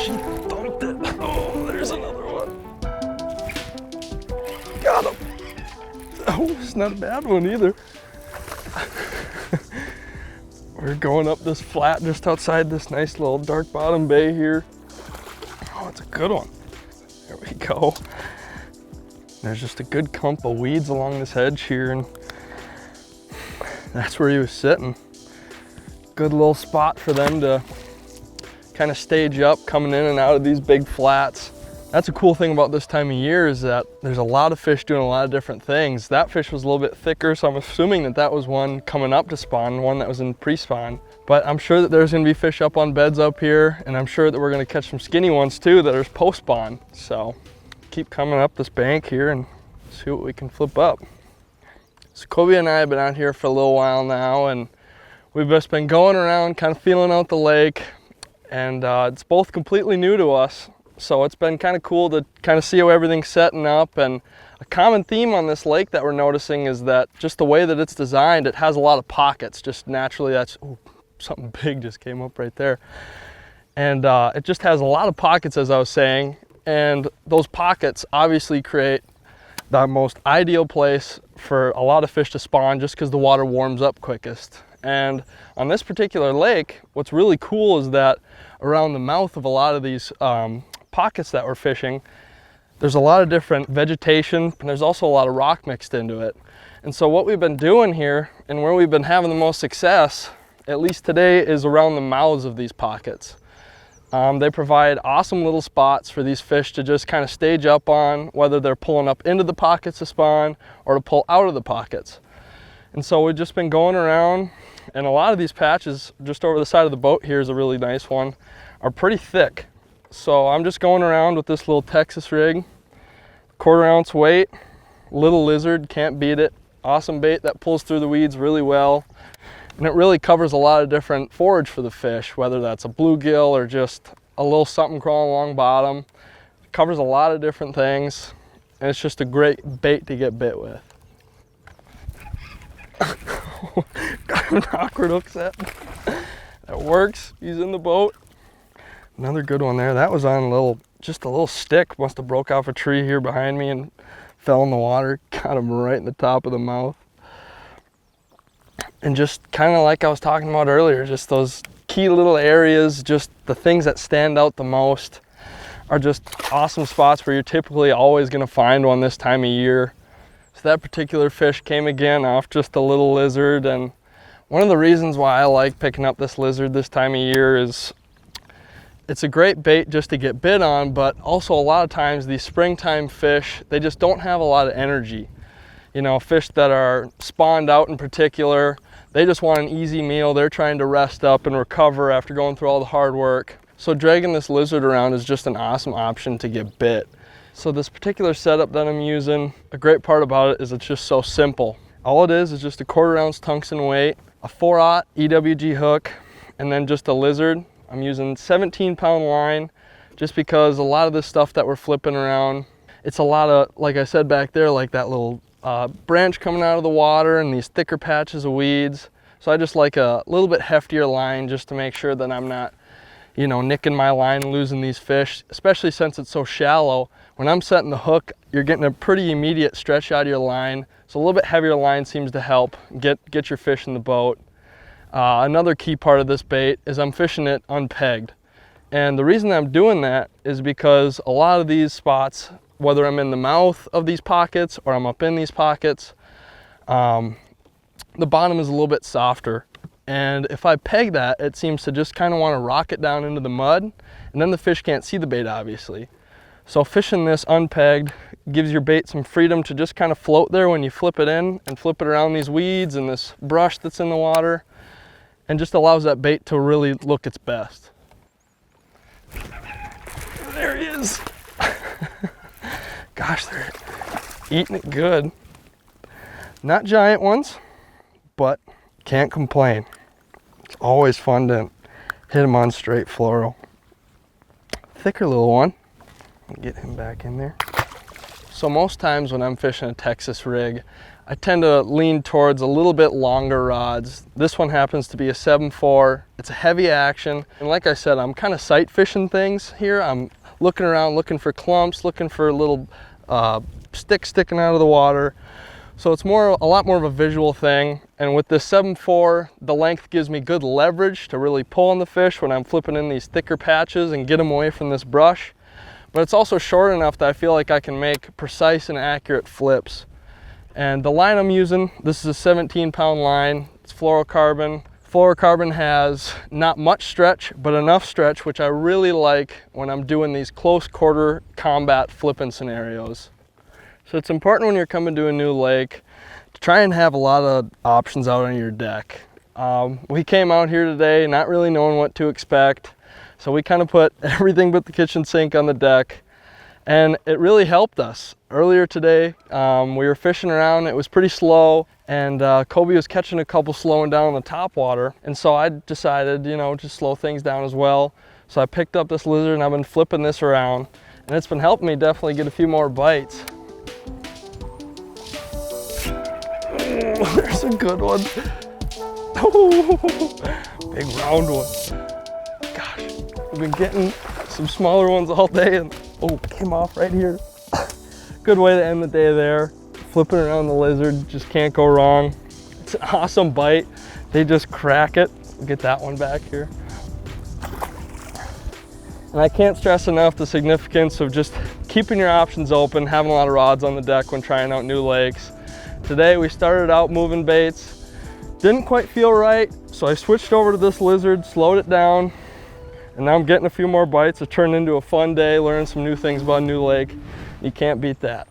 she dumped it. Oh, there's another one. Got him. Oh, it's not a bad one either. We're going up this flat just outside this nice little dark bottom bay here. Oh, it's a good one. There we go. There's just a good clump of weeds along this edge here, and that's where he was sitting. Good little spot for them to kind of stage up, coming in and out of these big flats. That's a cool thing about this time of year, is that there's a lot of fish doing a lot of different things. That fish was a little bit thicker, so I'm assuming that that was one coming up to spawn, one that was in pre-spawn. But I'm sure that there's gonna be fish up on beds up here, and I'm sure that we're gonna catch some skinny ones too that are post-spawn. So keep coming up this bank here and see what we can flip up. So Kobie and I have been out here for a little while now, and we've just been going around kind of feeling out the lake, and it's both completely new to us. So it's been kind of cool to kind of see how everything's setting up. And a common theme on this lake that we're noticing is that just the way that it's designed, it has a lot of pockets. Just naturally, that's, ooh, something big just came up right there. And it just has a lot of pockets, as I was saying. And those pockets obviously create the most ideal place for a lot of fish to spawn, just because the water warms up quickest. And on this particular lake, what's really cool is that around the mouth of a lot of these pockets that we're fishing, there's a lot of different vegetation, and there's also a lot of rock mixed into it. And so what we've been doing here, and where we've been having the most success, at least today, is around the mouths of these pockets. They provide awesome little spots for these fish to just kind of stage up on, whether they're pulling up into the pockets to spawn or to pull out of the pockets. And so we've just been going around, and a lot of these patches just over the side of the boat here is a really nice one, are pretty thick. So I'm just going around with this little Texas rig, 1/4 ounce weight, little lizard, can't beat it. Awesome bait that pulls through the weeds really well. And it really covers a lot of different forage for the fish, whether that's a bluegill or just a little something crawling along bottom. It covers a lot of different things, and it's just a great bait to get bit with. Got an awkward hook set. That works, he's in the boat. Another good one there. That was on just a little stick. Must have broke off a tree here behind me and fell in the water. Got him right in the top of the mouth. And just kind of like I was talking about earlier, just those key little areas, just the things that stand out the most are just awesome spots where you're typically always going to find one this time of year. So that particular fish came again off just a little lizard, and one of the reasons why I like picking up this lizard this time of year is it's a great bait just to get bit on, but also a lot of times these springtime fish, they just don't have a lot of energy. You know, fish that are spawned out in particular, they just want an easy meal. They're trying to rest up and recover after going through all the hard work. So dragging this lizard around is just an awesome option to get bit. So this particular setup that I'm using, a great part about it is it's just so simple. All it is just a 1/4 ounce tungsten weight, a 4/0 EWG hook, and then just a lizard. I'm using 17-pound line just because a lot of this stuff that we're flipping around, it's a lot of, like I said back there, like that little branch coming out of the water and these thicker patches of weeds. So I just like a little bit heftier line just to make sure that I'm not, you know, nicking my line and losing these fish, especially since it's so shallow. When I'm setting the hook, you're getting a pretty immediate stretch out of your line. So a little bit heavier line seems to help get your fish in the boat. Another key part of this bait is I'm fishing it unpegged. And the reason I'm doing that is because a lot of these spots, whether I'm in the mouth of these pockets or I'm up in these pockets, the bottom is a little bit softer. And if I peg that, it seems to just kind of want to rock it down into the mud, and then the fish can't see the bait, obviously. So fishing this unpegged gives your bait some freedom to just kind of float there when you flip it in and flip it around these weeds and this brush that's in the water, and just allows that bait to really look its best. There he is. Gosh, they're eating it good. Not giant ones, but can't complain. It's always fun to hit them on straight fluoro. Thicker little one. Get him back in there. So most times when I'm fishing a Texas rig, I tend to lean towards a little bit longer rods. This one happens to be a 7.4. It's a heavy action. And like I said, I'm kind of sight fishing things here. I'm looking around, looking for clumps, looking for little sticks sticking out of the water. So it's a lot more of a visual thing. And with this 7.4, the length gives me good leverage to really pull on the fish when I'm flipping in these thicker patches and get them away from this brush. But it's also short enough that I feel like I can make precise and accurate flips. And the line I'm using, this is a 17-pound line. It's fluorocarbon. Fluorocarbon has not much stretch, but enough stretch, which I really like when I'm doing these close quarter combat flipping scenarios. So it's important when you're coming to a new lake to try and have a lot of options out on your deck. We came out here today not really knowing what to expect. So we kind of put everything but the kitchen sink on the deck. And it really helped us. Earlier today, we were fishing around, it was pretty slow, and Kobie was catching a couple slowing down on the top water. And so I decided, you know, just slow things down as well. So I picked up this lizard and I've been flipping this around. And it's been helping me definitely get a few more bites. Oh, there's a good one. Oh, big round one. Gosh, I've been getting some smaller ones all day and oh, came off right here. Good way to end the day there. Flipping around the lizard, just can't go wrong. It's an awesome bite. They just crack it. We'll get that one back here. And I can't stress enough the significance of just keeping your options open, having a lot of rods on the deck when trying out new lakes. Today we started out moving baits. Didn't quite feel right, so I switched over to this lizard, slowed it down, and now I'm getting a few more bites. It turned into a fun day, learning some new things about a new lake. You can't beat that.